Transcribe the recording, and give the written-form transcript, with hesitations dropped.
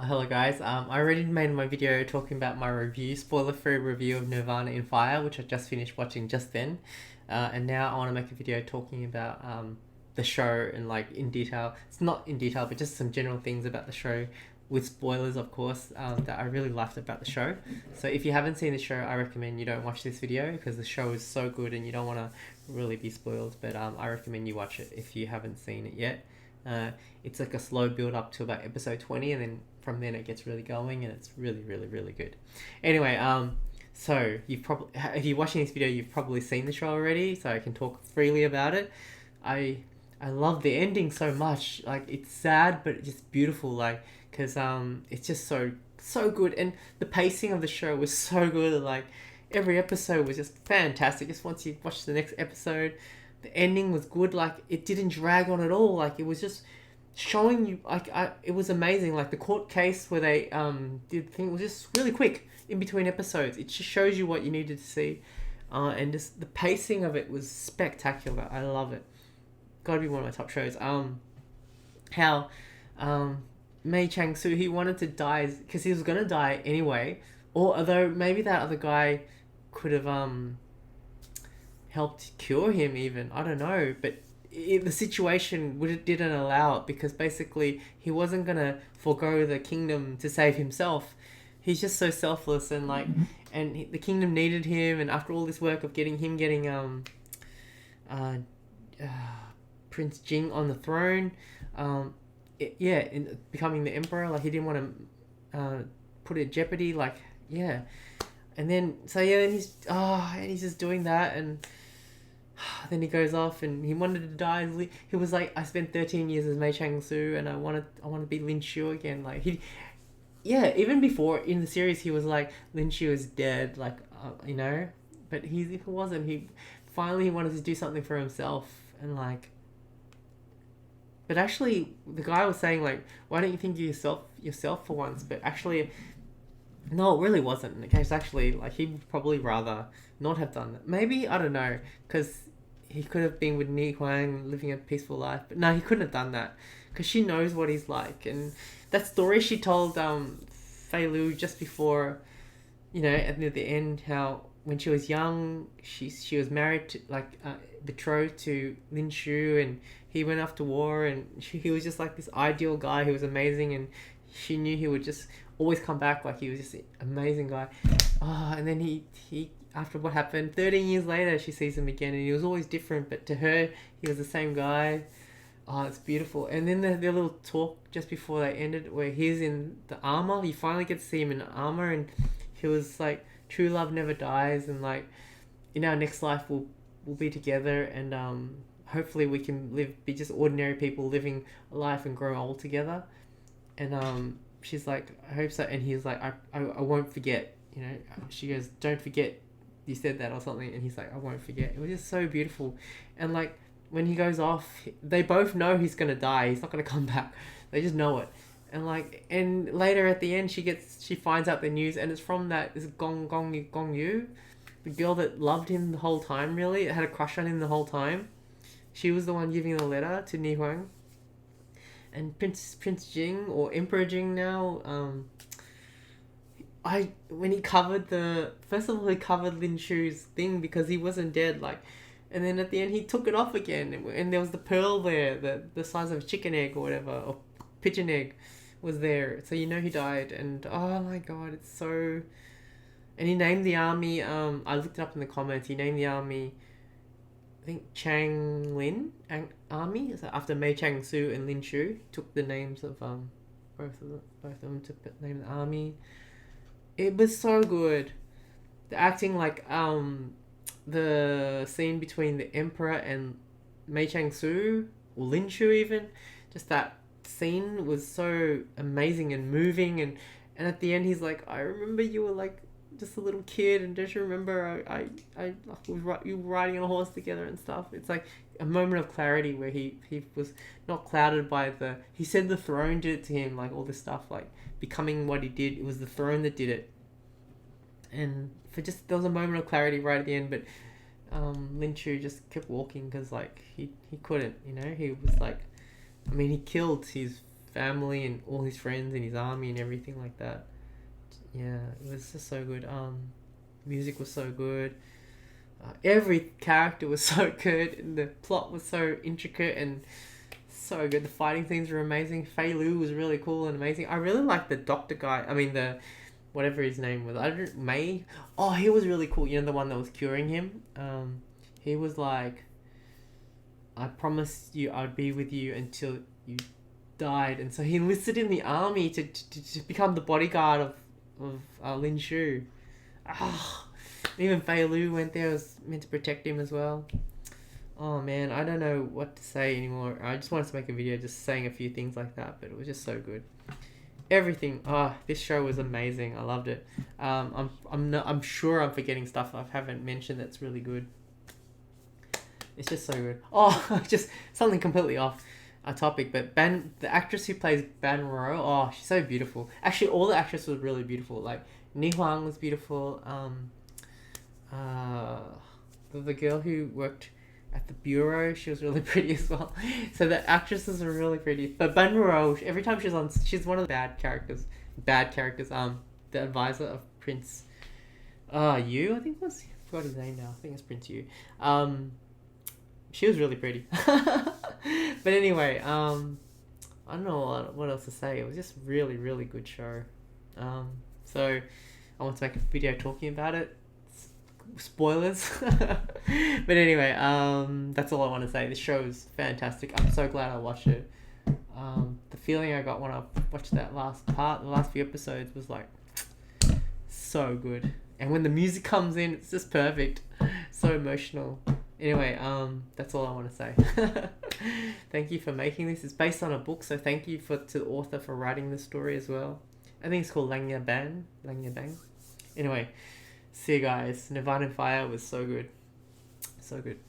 Hello guys, I already made my video talking about my review, spoiler-free review of Nirvana in Fire, which I just finished watching just then. And now I want to make a video talking about the show and like in detail. It's not in detail, but just some general things about the show with spoilers, of course, that I really liked about the show. So if you haven't seen the show, I recommend you don't watch this video because the show is so good and you don't want to really be spoiled. But I recommend you watch it if you haven't seen it yet. Uh, it's like a slow build up to about episode 20, and then from then it gets really going, and it's really, really, really good. Anyway, so you've probably, if you're watching this video, you've probably seen the show already, so I can talk freely about it. I I love the ending so much. Like it's sad, but it's just beautiful. Like because it's just so good, and the pacing of the show was so good. Like every episode was just fantastic. Just once you watch the next episode, the ending was good. Like it didn't drag on at all. Like it was just showing you it was amazing. Like the court case where they did thing was just really quick in between episodes. It just shows you what you needed to see. And just the pacing of it was spectacular. I love it. Gotta be one of my top shows. How Mei Chang Su, he wanted to die because he was gonna die anyway. Or although maybe that other guy could have helped cure him even. I don't know, but the situation didn't allow it because basically he wasn't gonna forego the kingdom to save himself. He's just so selfless and like, and the kingdom needed him. And after all this work of getting uh, uh, Prince Jing on the throne, in becoming the emperor, like he didn't want to put it in jeopardy. Like yeah, and then so yeah, and he's just doing that and. Then he goes off and he wanted to die. He was like, I spent 13 years as Mei Chang Su and I want to be Lin Shu again. Like yeah, even before in the series he was like Lin Shu is dead, like but he wasn't. He finally wanted to do something for himself and like. But actually, the guy was saying like, why don't you think of yourself for once? But actually, no, it really wasn't. In the case, actually, like he would probably rather not have done that. Maybe I don't know, because he could have been with Ni Huang, living a peaceful life. But no, he couldn't have done that, because she knows what he's like, and that story she told Fei Lu just before, at the end, how when she was young, she was married to betrothed to Lin Shu, and he went off to war, and he was just like this ideal guy who was amazing, and she knew he would just always come back, like he was just an amazing guy. And then he after what happened 13 years later she sees him again and he was always different, but to her he was the same guy. It's beautiful. And then the little talk just before they ended where he's in the armor, you finally get to see him in armor, and he was like, true love never dies, and like in our next life we'll be together, and hopefully we can be just ordinary people living a life and grow old together. And she's like, I hope so. And he's like, I won't forget. She goes, don't forget you said that or something. And he's like, I won't forget. It was just so beautiful. And like when he goes off, they both know he's gonna die. He's not gonna come back. They just know it. And later at the end, she finds out the news, and it's from this Gong Yu, the girl that loved him the whole time. Really, had a crush on him the whole time. She was the one giving the letter to Ni Huang. And Prince Jing, or Emperor Jing now, when he covered first of all he covered Lin Shu's thing because he wasn't dead, like, and then at the end he took it off again, and there was the pearl there, the size of a chicken egg or whatever, or pigeon egg was there, so he died. And oh my god, it's so. And he named the army, I looked it up in the comments, he named the army, I think Chang Lin army, so after Mei Chang Su and Lin Shu. Took the names of both of them to name the army. It was so good. The acting, like the scene between the emperor and Mei Chang Su, or Lin Shu even, just that scene was so amazing and moving. And at the end he's like, I remember you were like just a little kid, and don't you remember you were riding on a horse together and stuff. It's like a moment of clarity where he was not clouded by he said the throne did it to him, like all this stuff, like becoming what he did, it was the throne that did it. And there was a moment of clarity right at the end, but Lin Chu just kept walking because like he couldn't, he was like, I mean, he killed his family and all his friends and his army and everything like that. Yeah, it was just so good. Music was so good. Every character was so good, and the plot was so intricate and so good. The fighting scenes were amazing. Fei Lu was really cool and amazing. I really liked the doctor guy. I mean, the whatever his name was. I don't May. Oh, he was really cool. You know, the one that was curing him. He was like, I promised you I'd be with you until you died, and so he enlisted in the army to become the bodyguard of Lin Shu. Ah, even Fei Lu went there, was meant to protect him as well. Oh man, I don't know what to say anymore. I just wanted to make a video just saying a few things like that, but it was just so good. Everything. This show was amazing. I loved it. I'm sure I'm forgetting stuff I haven't mentioned that's really good. It's just so good. Oh, just something completely off a topic, but the actress who plays Ban Ro, oh, she's so beautiful. Actually, all the actresses were really beautiful. Like Ni Huang was beautiful. The girl who worked at the bureau, she was really pretty as well. So the actresses were really pretty. But Ban Ro, every time she's on, she's one of the bad characters. The advisor of Prince Yu, I think it was. I forgot his name now. I think it's Prince Yu. She was really pretty. But anyway, I don't know what else to say. It was just really, really good show. So I want to make a video talking about it. Spoilers. But anyway, that's all I want to say. This show is fantastic. I'm so glad I watched it. The feeling I got when I watched that the last few episodes was like so good. And when the music comes in, it's just perfect. So emotional. Anyway, that's all I want to say. Thank you for making this. It's based on a book, so thank you to the author for writing the story as well. I think it's called Langya Bang. Anyway, see you guys. Nirvana Fire was so good. So good.